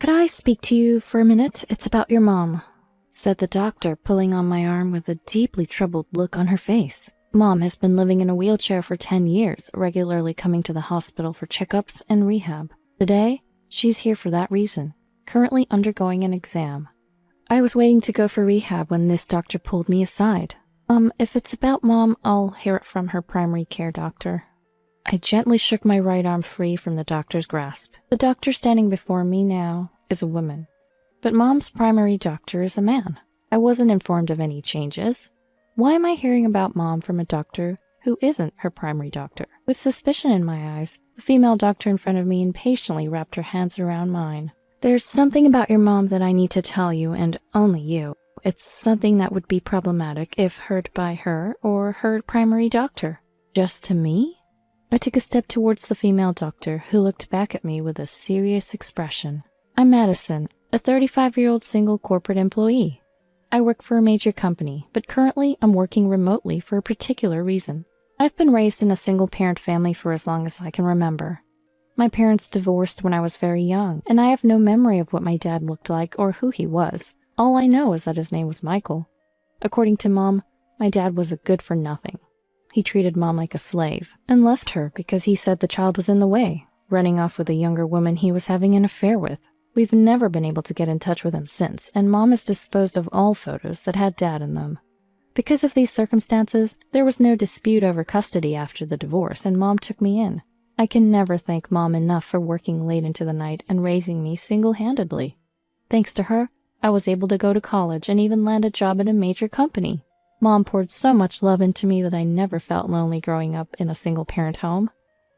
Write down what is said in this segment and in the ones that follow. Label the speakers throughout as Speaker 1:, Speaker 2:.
Speaker 1: "Could I speak to you for a minute? It's about your mom," said the doctor, pulling on my arm with a deeply troubled look on her face. Mom has been living in a wheelchair for 10 years, regularly coming to the hospital for checkups and rehab. Today, she's here for that reason, currently undergoing an exam. I was waiting to go for rehab when this doctor pulled me aside. If it's about Mom, I'll hear it from her primary care doctor." I gently shook my right arm free from the doctor's grasp. The doctor standing before me now is a woman, but Mom's primary doctor is a man. I wasn't informed of any changes. Why am I hearing about Mom from a doctor who isn't her primary doctor? With suspicion in my eyes, the female doctor in front of me impatiently wrapped her hands around mine. "There's something about your mom that I need to tell you, and only you. It's something that would be problematic if heard by her or her primary doctor." "Just to me?" I took a step towards the female doctor, who looked back at me with a serious expression. "I'm Madison, a 35-year-old single corporate employee. I work for a major company, but currently I'm working remotely for a particular reason. I've been raised in a single-parent family for as long as I can remember. My parents divorced when I was very young, and I have no memory of what my dad looked like or who he was. All I know is that his name was Michael. According to Mom, my dad was a good-for-nothing. He treated Mom like a slave, and left her because he said the child was in the way, running off with a younger woman he was having an affair with. We've never been able to get in touch with him since, and Mom has disposed of all photos that had Dad in them. Because of these circumstances, there was no dispute over custody after the divorce, and Mom took me in. I can never thank Mom enough for working late into the night and raising me single-handedly. Thanks to her, I was able to go to college and even land a job at a major company. Mom poured so much love into me that I never felt lonely growing up in a single-parent home.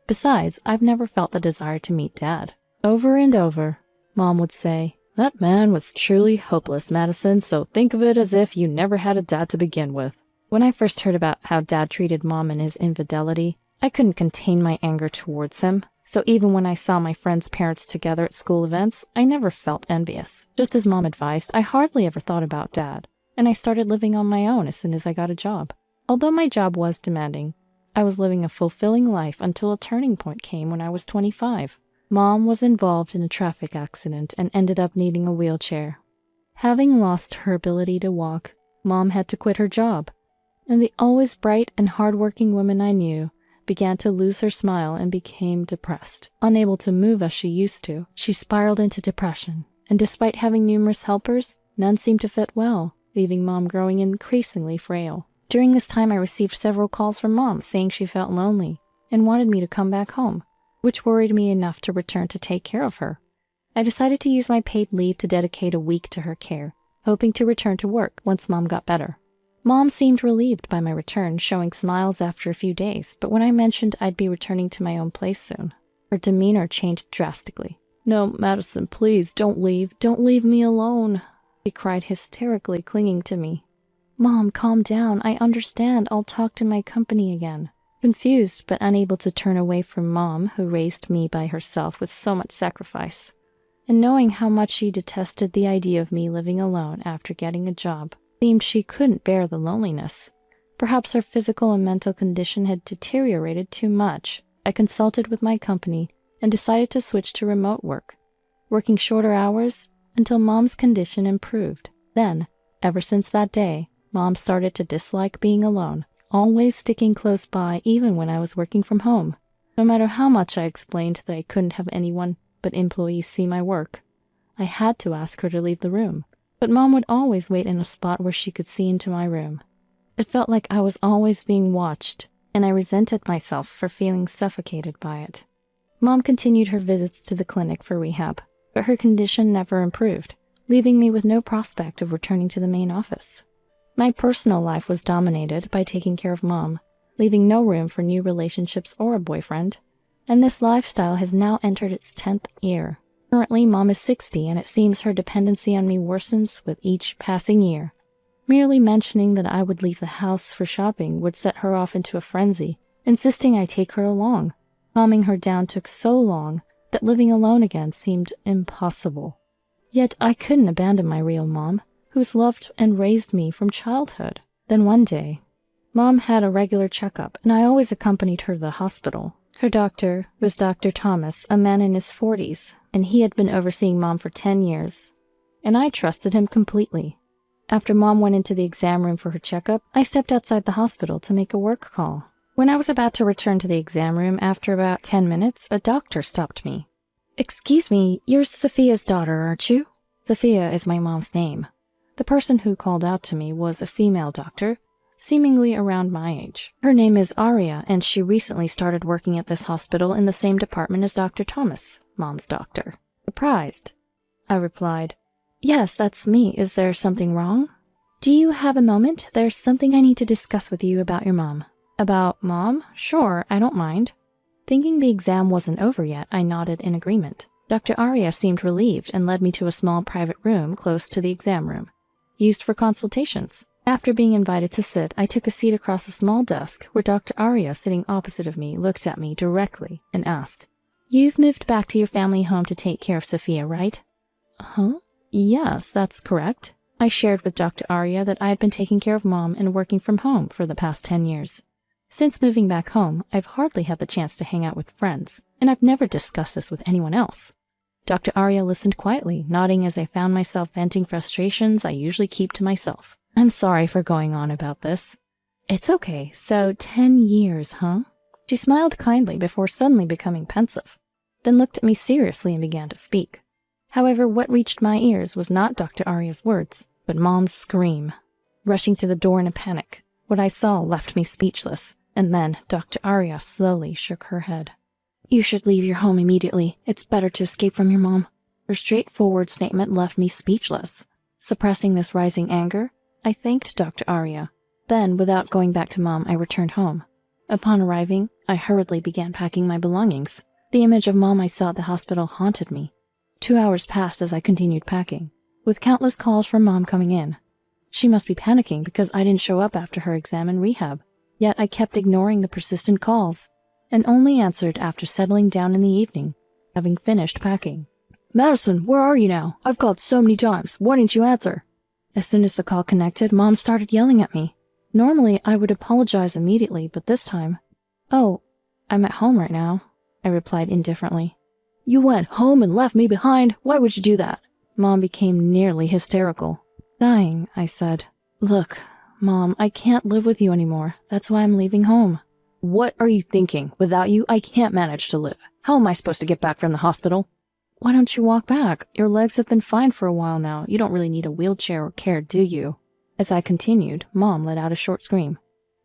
Speaker 1: Besides, I've never felt the desire to meet Dad. Over and over, Mom would say, "That man was truly hopeless, Madison, so think of it as if you never had a dad to begin with." When I first heard about how Dad treated Mom and his infidelity, I couldn't contain my anger towards him. So even when I saw my friends' parents together at school events, I never felt envious. Just as Mom advised, I hardly ever thought about Dad, and I started living on my own as soon as I got a job. Although my job was demanding, I was living a fulfilling life until a turning point came when I was 25. Mom was involved in a traffic accident and ended up needing a wheelchair. Having lost her ability to walk, Mom had to quit her job, and the always bright and hardworking woman I knew began to lose her smile and became depressed. Unable to move as she used to, she spiraled into depression, and despite having numerous helpers, none seemed to fit well, leaving Mom growing increasingly frail. During this time, I received several calls from Mom saying she felt lonely and wanted me to come back home, which worried me enough to return to take care of her. I decided to use my paid leave to dedicate a week to her care, hoping to return to work once Mom got better. Mom seemed relieved by my return, showing smiles after a few days, but when I mentioned I'd be returning to my own place soon, her demeanor changed drastically. "No, Madison, please, don't leave. Don't leave me alone," she cried hysterically, clinging to me. "Mom, calm down. I understand. I'll talk to my company again." Confused but unable to turn away from Mom, who raised me by herself with so much sacrifice, and knowing how much she detested the idea of me living alone after getting a job, seemed she couldn't bear the loneliness. Perhaps her physical and mental condition had deteriorated too much. I consulted with my company and decided to switch to remote work, working shorter hours until Mom's condition improved. Then, ever since that day, Mom started to dislike being alone, always sticking close by even when I was working from home. No matter how much I explained that I couldn't have anyone but employees see my work, I had to ask her to leave the room. But Mom would always wait in a spot where she could see into my room. It felt like I was always being watched, and I resented myself for feeling suffocated by it. Mom continued her visits to the clinic for rehab, but her condition never improved, leaving me with no prospect of returning to the main office. My personal life was dominated by taking care of Mom, leaving no room for new relationships or a boyfriend, and this lifestyle has now entered its 10th year. Currently, Mom is 60, and it seems her dependency on me worsens with each passing year. Merely mentioning that I would leave the house for shopping would set her off into a frenzy, insisting I take her along. Calming her down took so long that living alone again seemed impossible. Yet I couldn't abandon my real Mom, who's loved and raised me from childhood. Then one day, Mom had a regular checkup, and I always accompanied her to the hospital. Her doctor was Dr. Thomas, a man in his 40s, and he had been overseeing Mom for 10 years, and I trusted him completely. After Mom went into the exam room for her checkup, I stepped outside the hospital to make a work call. When I was about to return to the exam room after about 10 minutes, a doctor stopped me. "Excuse me, you're Sophia's daughter, aren't you?" Sophia is my mom's name. The person who called out to me was a female doctor, seemingly around my age. Her name is Aria, and she recently started working at this hospital in the same department as Dr. Thomas, Mom's doctor. Surprised, I replied, "Yes, that's me. Is there something wrong?" "Do you have a moment? There's something I need to discuss with you about your mom." "About Mom? Sure, I don't mind." Thinking the exam wasn't over yet, I nodded in agreement. Dr. Aria seemed relieved and led me to a small private room close to the exam room, used for consultations. After being invited to sit, I took a seat across a small desk where Dr. Aria, sitting opposite of me, looked at me directly and asked, "You've moved back to your family home to take care of Sophia, right?" "Huh? Yes, that's correct." I shared with Dr. Aria that I had been taking care of Mom and working from home for the past 10 years. Since moving back home, I've hardly had the chance to hang out with friends, and I've never discussed this with anyone else. Dr. Aria listened quietly, nodding as I found myself venting frustrations I usually keep to myself. "I'm sorry for going on about this." "It's okay. So 10 years, huh?" She smiled kindly before suddenly becoming pensive, then looked at me seriously and began to speak. However, what reached my ears was not Dr. Aria's words, but Mom's scream. Rushing to the door in a panic, what I saw left me speechless, and then Dr. Aria slowly shook her head. "You should leave your home immediately. It's better to escape from your mom." Her straightforward statement left me speechless. Suppressing this rising anger, I thanked Dr. Aria. Then, without going back to Mom, I returned home. Upon arriving, I hurriedly began packing my belongings. The image of Mom I saw at the hospital haunted me. 2 hours passed as I continued packing, with countless calls from Mom coming in. She must be panicking because I didn't show up after her exam and rehab. Yet I kept ignoring the persistent calls, and only answered after settling down in the evening, having finished packing. "Madison, where are you now? I've called so many times. Why didn't you answer?" As soon as the call connected, Mom started yelling at me. Normally, I would apologize immediately, but this time, "Oh, I'm at home right now," I replied indifferently. "You went home and left me behind? Why would you do that?" Mom became nearly hysterical. "Dying," I said. "Look, Mom, I can't live with you anymore. That's why I'm leaving home." "What are you thinking? Without you, I can't manage to live. How am I supposed to get back from the hospital?" "Why don't you walk back? Your legs have been fine for a while now. You don't really need a wheelchair or care, do you?" As I continued, Mom let out a short scream.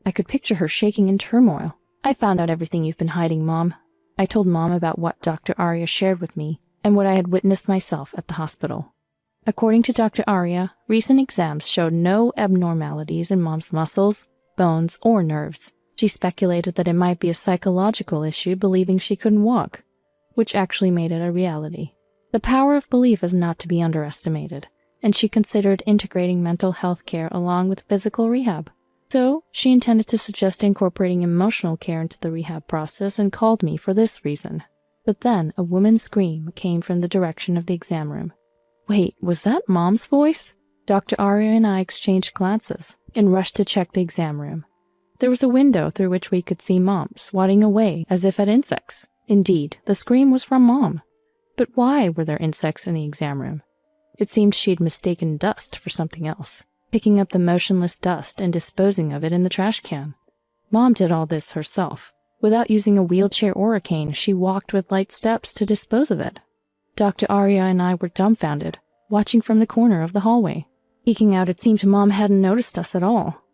Speaker 1: I could picture her shaking in turmoil. "I found out everything you've been hiding, Mom." I told Mom about what Dr. Aria shared with me and what I had witnessed myself at the hospital. According to Dr. Aria, recent exams showed no abnormalities in Mom's muscles, bones, or nerves. She speculated that it might be a psychological issue, believing she couldn't walk, which actually made it a reality. The power of belief is not to be underestimated, and she considered integrating mental health care along with physical rehab. So, she intended to suggest incorporating emotional care into the rehab process and called me for this reason. But then, a woman's scream came from the direction of the exam room. Wait, was that Mom's voice? Dr. Aria and I exchanged glances and rushed to check the exam room. There was a window through which we could see Mom swatting away as if at insects. Indeed, the scream was from Mom. But why were there insects in the exam room? It seemed she'd mistaken dust for something else, picking up the motionless dust and disposing of it in the trash can. Mom did all this herself. Without using a wheelchair or a cane, she walked with light steps to dispose of it. Dr. Aria and I were dumbfounded, watching from the corner of the hallway. Peeking out, it seemed Mom hadn't noticed us at all,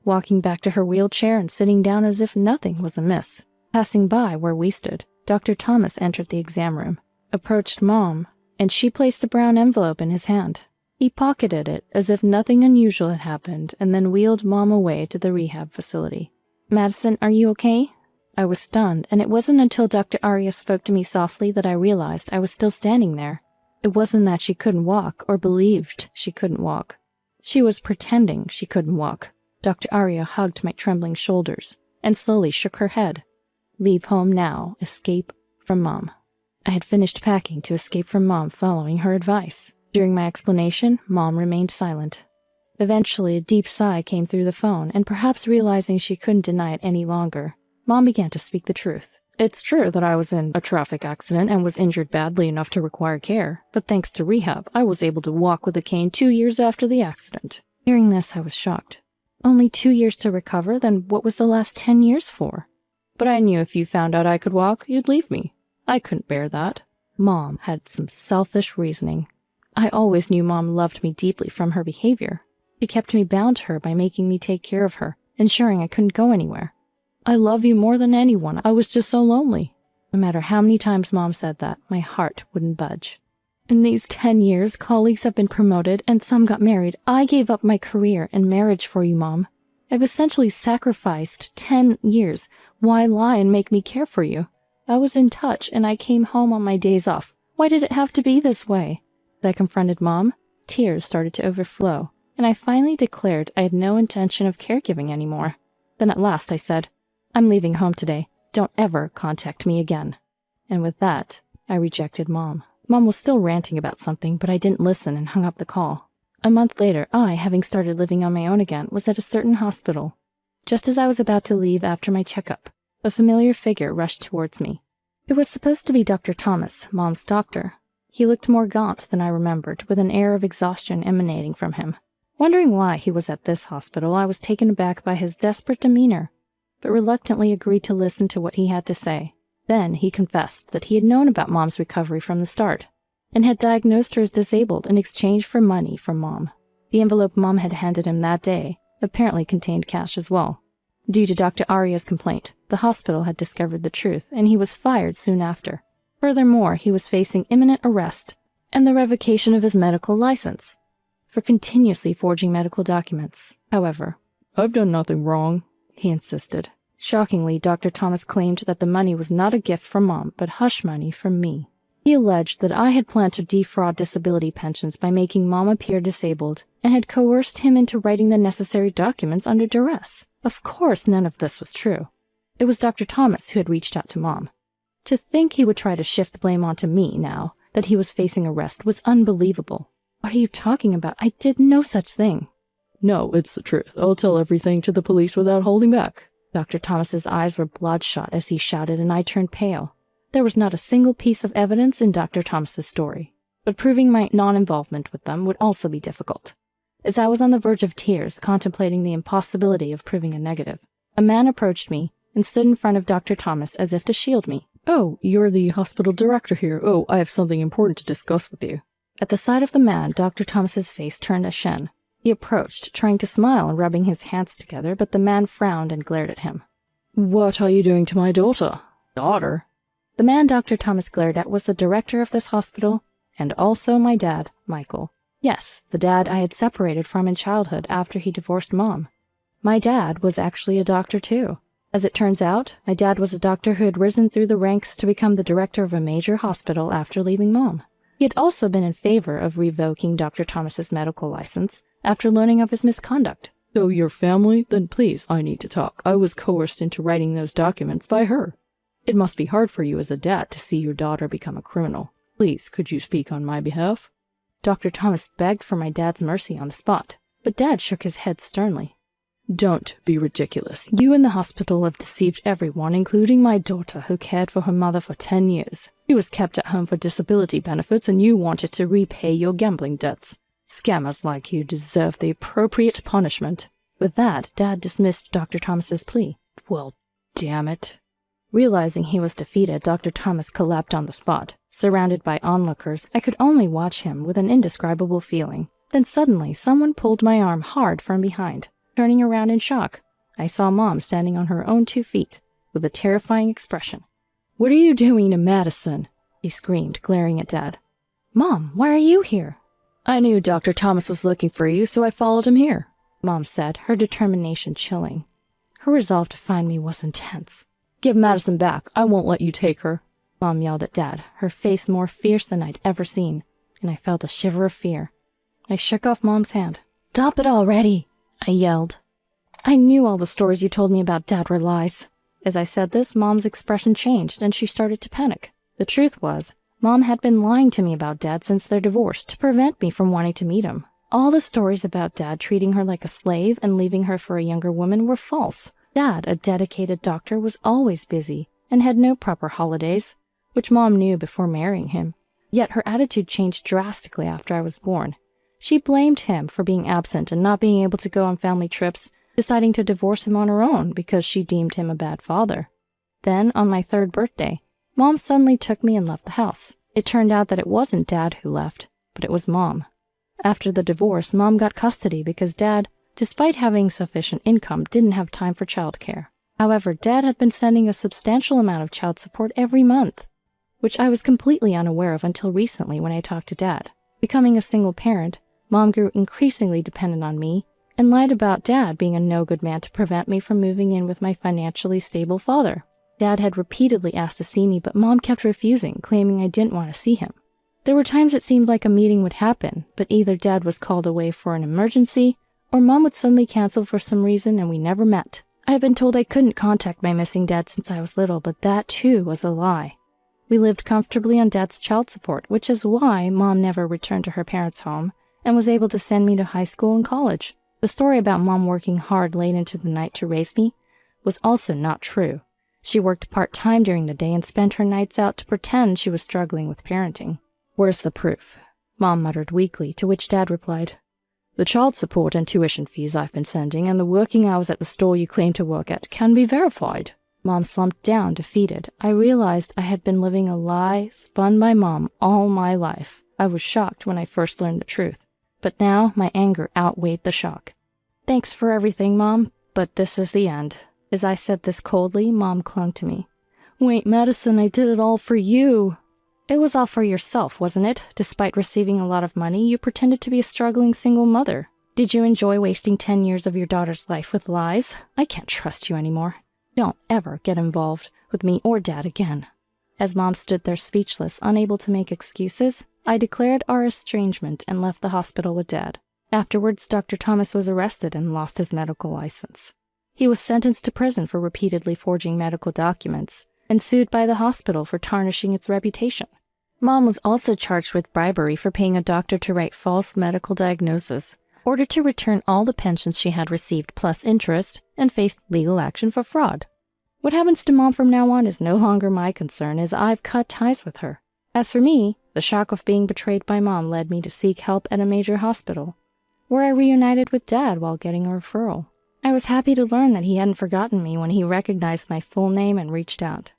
Speaker 1: walking back to her wheelchair and sitting down as if nothing was amiss. Passing by where we stood, Dr. Thomas entered the exam room, approached Mom, and she placed a brown envelope in his hand. He pocketed it as if nothing unusual had happened and then wheeled Mom away to the rehab facility. "Madison, are you okay?" I was stunned, and it wasn't until Dr. Aria spoke to me softly that I realized I was still standing there. It wasn't that she couldn't walk or believed she couldn't walk. She was pretending she couldn't walk. Dr. Aria hugged my trembling shoulders and slowly shook her head. "Leave home now. Escape from Mom." I had finished packing to escape from Mom following her advice. During my explanation, Mom remained silent. Eventually, a deep sigh came through the phone, and perhaps realizing she couldn't deny it any longer, Mom began to speak the truth. It's true that I was in a traffic accident and was injured badly enough to require care, but thanks to rehab, I was able to walk with a cane 2 years after the accident. Hearing this, I was shocked. Only 2 years to recover? Then what was the last 10 years for? But I knew if you found out I could walk, you'd leave me. I couldn't bear that. Mom had some selfish reasoning. I always knew Mom loved me deeply from her behavior. She kept me bound to her by making me take care of her, ensuring I couldn't go anywhere. I love you more than anyone. I was just so lonely. No matter how many times Mom said that, my heart wouldn't budge. In these 10 years, colleagues have been promoted and some got married. I gave up my career and marriage for you, Mom. I've essentially sacrificed 10 years. Why lie and make me care for you? I was in touch and I came home on my days off. Why did it have to be this way? As I confronted Mom, tears started to overflow, and I finally declared I had no intention of caregiving anymore. Then at last I said, I'm leaving home today. Don't ever contact me again. And with that, I rejected Mom. Mom was still ranting about something, but I didn't listen and hung up the call. A month later, I, having started living on my own again, was at a certain hospital. Just as I was about to leave after my checkup, a familiar figure rushed towards me. It was supposed to be Dr. Thomas, Mom's doctor. He looked more gaunt than I remembered, with an air of exhaustion emanating from him. Wondering why he was at this hospital, I was taken aback by his desperate demeanor, but reluctantly agreed to listen to what he had to say. Then he confessed that he had known about Mom's recovery from the start, and had diagnosed her as disabled in exchange for money from Mom. The envelope Mom had handed him that day apparently contained cash as well. Due to Dr. Aria's complaint, the hospital had discovered the truth, and he was fired soon after. Furthermore, he was facing imminent arrest and the revocation of his medical license for continuously forging medical documents. However, I've done nothing wrong, he insisted. Shockingly, Dr. Thomas claimed that the money was not a gift from Mom, but hush money from me. He alleged that I had planned to defraud disability pensions by making Mom appear disabled, and had coerced him into writing the necessary documents under duress. Of course, none of this was true. It was Dr. Thomas who had reached out to Mom. To think he would try to shift blame onto me now that he was facing arrest was unbelievable. What are you talking about? I did no such thing. No, it's the truth. I'll tell everything to the police without holding back. Dr. Thomas's eyes were bloodshot as he shouted, and I turned pale. There was not a single piece of evidence in Dr. Thomas's story, but proving my non-involvement with them would also be difficult. As I was on the verge of tears, contemplating the impossibility of proving a negative, a man approached me and stood in front of Dr. Thomas as if to shield me. Oh, you're the hospital director here. Oh, I have something important to discuss with you. At the sight of the man, Dr. Thomas's face turned ashen. He approached, trying to smile and rubbing his hands together, but the man frowned and glared at him. What are you doing to my daughter? Daughter? The man Dr. Thomas glared at was the director of this hospital, and also my dad, Michael. Yes, the dad I had separated from in childhood after he divorced Mom. My dad was actually a doctor too. As it turns out, my dad was a doctor who had risen through the ranks to become the director of a major hospital after leaving Mom. He had also been in favor of revoking Dr. Thomas's medical license after learning of his misconduct. So your family? Then please, I need to talk. I was coerced into writing those documents by her. It must be hard for you as a dad to see your daughter become a criminal. Please, could you speak on my behalf? Dr. Thomas begged for my dad's mercy on the spot, but Dad shook his head sternly. Don't be ridiculous. You and the hospital have deceived everyone, including my daughter, who cared for her mother for 10 years. She was kept at home for disability benefits, and you wanted to repay your gambling debts. Scammers like you deserve the appropriate punishment. With that, Dad dismissed Dr. Thomas's plea. Well, damn it. Realizing he was defeated, Dr. Thomas collapsed on the spot. Surrounded by onlookers, I could only watch him with an indescribable feeling. Then suddenly, someone pulled my arm hard from behind. Turning around in shock, I saw Mom standing on her own 2 feet, with a terrifying expression. What are you doing to Madison? She screamed, glaring at Dad. Mom, why are you here? I knew Dr. Thomas was looking for you, so I followed him here, Mom said, her determination chilling. Her resolve to find me was intense. Give Madison back. I won't let you take her, Mom yelled at Dad, her face more fierce than I'd ever seen, and I felt a shiver of fear. I shook off Mom's hand. Stop it already, I yelled. I knew all the stories you told me about Dad were lies. As I said this, Mom's expression changed, and she started to panic. The truth was, Mom had been lying to me about Dad since their divorce to prevent me from wanting to meet him. All the stories about Dad treating her like a slave and leaving her for a younger woman were false. Dad, a dedicated doctor, was always busy, and had no proper holidays, which Mom knew before marrying him. Yet her attitude changed drastically after I was born. She blamed him for being absent and not being able to go on family trips, deciding to divorce him on her own because she deemed him a bad father. Then, on my 3rd birthday, Mom suddenly took me and left the house. It turned out that it wasn't Dad who left, but it was Mom. After the divorce, Mom got custody because Dad, despite having sufficient income, didn't have time for childcare. However, Dad had been sending a substantial amount of child support every month, which I was completely unaware of until recently when I talked to Dad. Becoming a single parent, Mom grew increasingly dependent on me and lied about Dad being a no-good man to prevent me from moving in with my financially stable father. Dad had repeatedly asked to see me, but Mom kept refusing, claiming I didn't want to see him. There were times it seemed like a meeting would happen, but either Dad was called away for an emergency, or Mom would suddenly cancel for some reason and we never met. I have been told I couldn't contact my missing dad since I was little, but that too was a lie. We lived comfortably on Dad's child support, which is why Mom never returned to her parents' home and was able to send me to high school and college. The story about Mom working hard late into the night to raise me was also not true. She worked part-time during the day and spent her nights out to pretend she was struggling with parenting. "Where's the proof?" Mom muttered weakly, to which Dad replied, "The child support and tuition fees I've been sending and the working hours at the store you claim to work at can be verified." Mom slumped down, defeated. I realized I had been living a lie spun by Mom all my life. I was shocked when I first learned the truth, but now my anger outweighed the shock. "Thanks for everything, Mom, but this is the end." As I said this coldly, Mom clung to me. "Wait, Madison, I did it all for you." "It was all for yourself, wasn't it? Despite receiving a lot of money, you pretended to be a struggling single mother. Did you enjoy wasting 10 years of your daughter's life with lies? I can't trust you anymore. Don't ever get involved with me or Dad again." As Mom stood there speechless, unable to make excuses, I declared our estrangement and left the hospital with Dad. Afterwards, Dr. Thomas was arrested and lost his medical license. He was sentenced to prison for repeatedly forging medical documents and sued by the hospital for tarnishing its reputation. Mom was also charged with bribery for paying a doctor to write false medical diagnoses, ordered to return all the pensions she had received plus interest, and faced legal action for fraud. What happens to Mom from now on is no longer my concern, as I've cut ties with her. As for me, the shock of being betrayed by Mom led me to seek help at a major hospital, where I reunited with Dad while getting a referral. I was happy to learn that he hadn't forgotten me when he recognized my full name and reached out.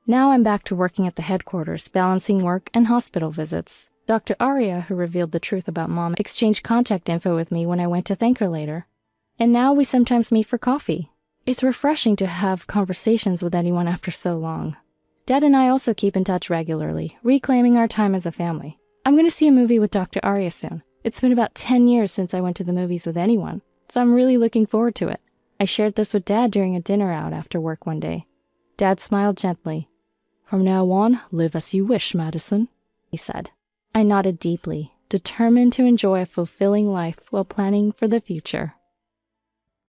Speaker 1: Now I'm back to working at the headquarters, balancing work and hospital visits. Dr. Arya, who revealed the truth about Mom, exchanged contact info with me when I went to thank her later. And now we sometimes meet for coffee. It's refreshing to have conversations with anyone after so long. Dad and I also keep in touch regularly, reclaiming our time as a family. I'm going to see a movie with Dr. Arya soon. It's been about 10 years since I went to the movies with anyone, so I'm really looking forward to it. I shared this with Dad during a dinner out after work one day. Dad smiled gently. "From now on, live as you wish, Madison," he said. I nodded deeply, determined to enjoy a fulfilling life while planning for the future.